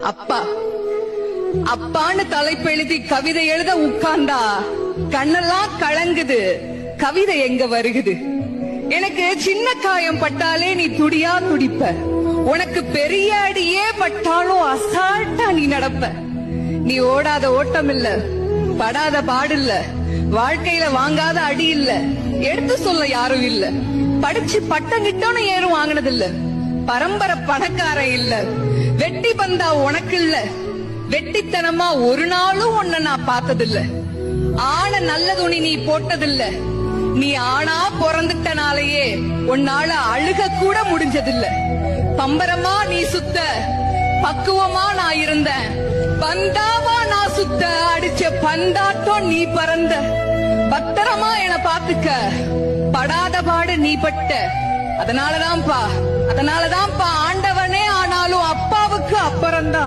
அப்பா அப்பான்னு தலைப்பெழுதி கவிதை எழுத உட்கார்ந்தா கண்ணெல்லாம் கலங்குது. கவிதை எங்க வருகுது? எனக்கு சின்ன காயம் பட்டாலே நீ துடியா துடிப்ப. உனக்கு பெரிய அடியே பட்டாலும் அசால்ட்டா நீ நடப்ப. நீ ஓடாத ஓட்டம் இல்ல, படாத பாடு இல்ல, வாழ்க்கையில வாங்காத அடி இல்ல, எடுத்து சொல்ல யாரும் இல்ல. படிச்சு பட்டம் கிட்டோன்னு ஏறும் வாங்கினது இல்ல. பரம்பரை பணக்காரன் இல்ல. வெட்டி பந்தா உனக்கு இல்ல. வெட்டித்தனமா ஒரு நாளும் உன்னை நான் பார்த்ததில்ல. ஆன நல்ல துணி நீ போட்டதில்ல. நீ ஆனா பிறந்துட்டனாலேயே உன்னால அழுக கூட முடிஞ்சதில்ல. பம்பரமா நீ சுத்த, பக்குவமா நான் இருந்தேன். பந்தாவா நான் சுத்த, அடிச்ச பந்தாட்டம் நீ பறந்த. பத்திரமா என பாத்துக்க, படாத பாடு நீ பட்ட. அதனாலதான்ப்பா ஆண்டவனே ஆனாலும் அப்பாவுக்கு அப்புறம்தான்.